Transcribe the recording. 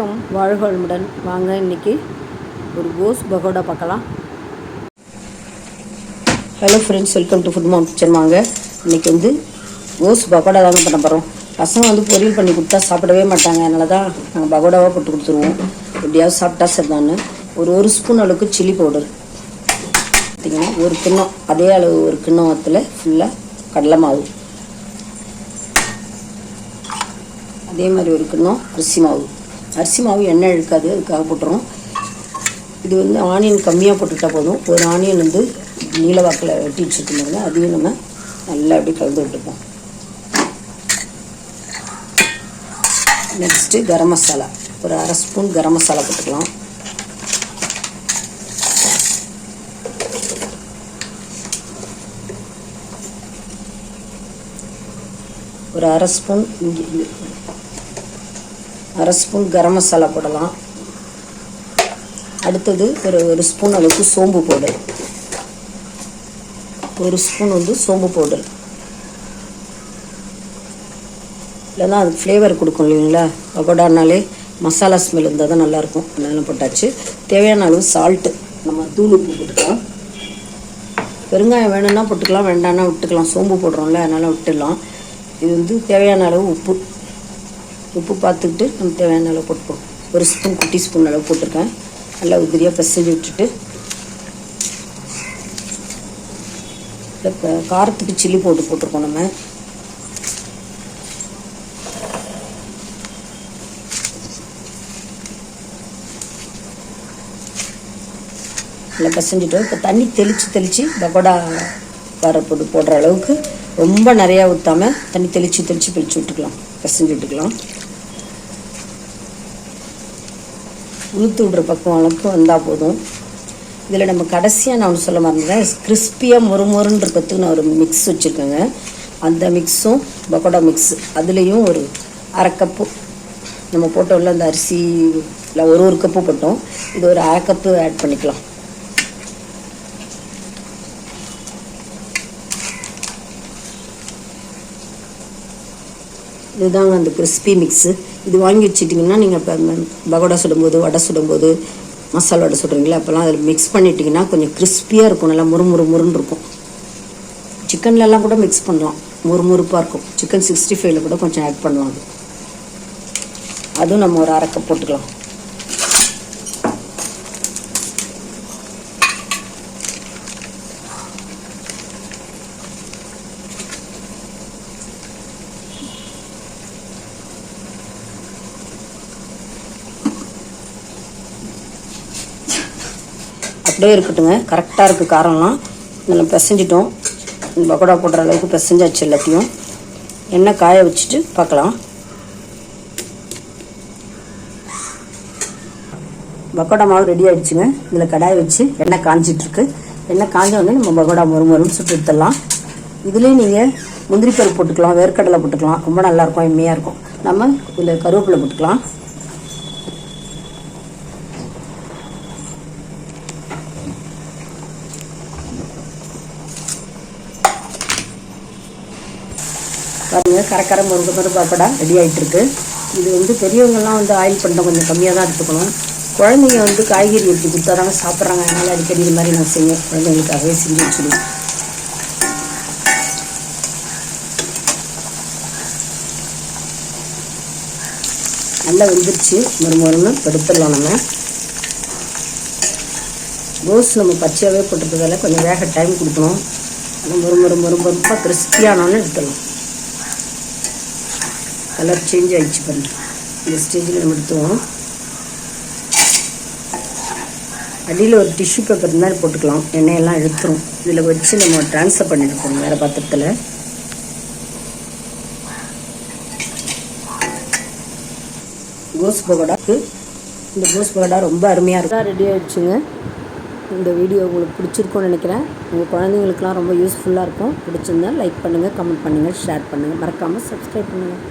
வாழ்க வளமுடன். வாங்க இன்றைக்கி ஒரு கோஸ் பகோடா பார்க்கலாம். Hello friends, welcome to food mom kitchen. வாங்க இன்றைக்கி கோஸ் பகோடா தாங்க பண்ண போகிறோம். பசங்க பொரியல் பண்ணி கொடுத்தா சாப்பிடவே மாட்டாங்க. அதனால தான் நாங்கள் பகோடாவாக போட்டு கொடுத்துருவோம். எப்படியாவது சாப்பிட்டா சரிதான்னு ஒரு ஸ்பூன் அளவுக்கு சில்லி பவுடர் பார்த்திங்கன்னா, ஒரு கிண்ணம் அதே அளவு ஒரு கிண்ணத்தில் ஃபுல்லாக கடலை மாவு, அதே மாதிரி ஒரு கிண்ணம் அரிசி மாவு எண்ணெய் இழுக்காது, அதுக்காக போட்டுறோம். இது ஆனியன் கம்மியாக போட்டுக்கிட்டால் போதும். ஒரு ஆனியன் நீல வாக்கில் வெட்டி வச்சுருக்கோங்க, அதையும் நம்ம நல்லா அப்படி கலந்து விட்டுப்போம். நெக்ஸ்ட்டு கரம் மசாலா, ஒரு அரை ஸ்பூன் கரம் மசாலா போட்டுக்கலாம். ஒரு அரை ஸ்பூன் கரம் மசாலா போடலாம். அடுத்தது ஒரு ஸ்பூன் அளவுக்கு சோம்பு பவுடர், ஒரு ஸ்பூன் சோம்பு பவுடர். இல்லைன்னா அது ஃப்ளேவர் கொடுக்கும் இல்லைங்களா, பகோடானாலே மசாலா ஸ்மெல் இருந்தால் தான் நல்லாயிருக்கும். அதனால போட்டாச்சு. தேவையான அளவு சால்ட்டு, நம்ம தூள் உப்பு போட்டுக்கலாம். பெருங்காயம் வேணும்னா போட்டுக்கலாம், வேண்டாம்னா விட்டுக்கலாம். சோம்பு போடுறோம்ல, அதனால் விட்டுடலாம். இது தேவையான அளவு உப்பு பார்த்துக்கிட்டு நம்ம தேவையான அளவு போட்டுப்போம். ஒரு ஸ்பூன் குட்டி ஸ்பூன் அளவு போட்டிருக்கேன். நல்லா உதிரியாக பிசைஞ்சு விட்டுட்டு, காரத்துக்கு சில்லி பவுடர் போட்டிருக்கோம். நம்ம நல்லா பிசைஞ்சிட்டோம். இப்போ தண்ணி தெளித்து பகோடா போடுற அளவுக்கு ரொம்ப நிறையா ஊற்றாமல் தண்ணி தெளித்து பிழிச்சு விட்டுக்கலாம், பிசைஞ்சு விட்டுக்கலாம். உளுத்து விடுற பக்கம் அளவுக்கு வந்தால் போதும். இதில் நம்ம கடைசியாக நான் ஒன்று சொல்ல மறந்துட்டேன். கிறிஸ்பியாக மொறுன்னு இருக்கிறதுக்கு நான் ஒரு மிக்ஸ் வச்சுருக்கேங்க. அந்த மிக்ஸும் பக்கோடா மிக்ஸு, அதுலேயும் ஒரு அரை கப்பு நம்ம போட்டோம்ல, அந்த அரிசியில் ஒரு கப்பு போட்டோம். இது ஒரு அரை கப்பு ஆட் பண்ணிக்கலாம். இதுதாங்க அந்த கிறிஸ்பி மிக்ஸு. இது வாங்கி வச்சுட்டிங்கன்னா நீங்கள் இப்போ பகோடா சுடும்போது, வடை சுடும்போது, மசாலா வடை சுடுறீங்களா, அப்போல்லாம் அதில் மிக்ஸ் பண்ணிட்டிங்கன்னா கொஞ்சம் கிறிஸ்பியாக இருக்கும், நல்லா முறுன்னு இருக்கும். சிக்கன்லலாம் கூட மிக்ஸ் பண்ணலாம், முறுப்பாக இருக்கும். சிக்கன் 65ல் கூட கொஞ்சம் ஆட் பண்ணலாம். அதுவும் நம்ம ஒரு அரை கப் போட்டுக்கலாம். அப்படியே இருக்கட்டுங்க, கரெக்டாக இருக்குது காரம்லாம். நம்ம பிசைஞ்சிட்டோம், பக்கோடா போடுற அளவுக்கு பிசைஞ்சாச்சு. எல்லாத்தையும் எண்ணெய் காய வச்சுட்டு பார்க்கலாம். பக்கோடா மாவு ரெடி ஆகிடுச்சுங்க. இதில் கடாயை வச்சு எண்ணெய் காஞ்சிட்ருக்கு. எண்ணெய் காஞ்ச உடனே நம்ம பக்கோடா மொறுன்னு சுட்டு எடுத்துடலாம். இதுலேயும் நீங்கள் முந்திரி பருப்பு போட்டுக்கலாம், வேர்க்கடலை போட்டுக்கலாம், ரொம்ப நல்லாயிருக்கும், எம்மையாக இருக்கும். நம்ம இதில் கருவேப்பிலை போட்டுக்கலாம். பாருங்கள், கரை முறுக்கு பக்கோடா ரெடி ஆகிட்டுருக்கு. இது பெரியவங்கள்லாம் ஆயில் பண்ண கொஞ்சம் கம்மியாக தான் எடுத்துக்கணும். குழந்தைங்க காய்கறி எடுத்து கொடுத்தா தாங்க சாப்பிட்றாங்க. அதனால் அடிக்கடி இது மாதிரி நான் செய்வேன், குழந்தைங்களுக்காகவே செஞ்சு வச்சுடுவேன். நல்லா வெந்துருச்சு, மொறுன்னு எடுத்துடலாம். நம்ம கோஸ் நம்ம பச்சையாகவே போட்டுறதால கொஞ்சம் வேக டைம் கொடுக்கணும். மொறுப்பாக கிறிஸ்பியானோன்னு எடுத்துடலாம். கலர் சேஞ்ச் ஆகிடுச்சு பாருங்கள். இந்த ஸ்டேஜில் நம்ம எடுத்துவோம். அடியில் ஒரு டிஷ்யூ பேப்பர் மாதிரி போட்டுக்கலாம், எண்ணெயெல்லாம் எடுத்துரும். இதில் வச்சு நம்ம ட்ரான்ஸ்ஃபர் பண்ணியிருக்கோம் வேறு பாத்திரத்தில். கோஸ் பகோடாக்கு இந்த கோஸ் பகோடா ரொம்ப அருமையாக இருக்கும். ரெடி ஆகிடுச்சுங்க. இந்த வீடியோ உங்களுக்கு பிடிச்சிருக்கும்னு நினைக்கிறேன். உங்கள் குழந்தைங்களுக்குலாம் ரொம்ப யூஸ்ஃபுல்லாக இருக்கும். பிடிச்சிருந்தா லைக் பண்ணுங்கள், கமெண்ட் பண்ணுங்கள், ஷேர் பண்ணுங்கள், மறக்காமல் சப்ஸ்கிரைப் பண்ணுங்கள்.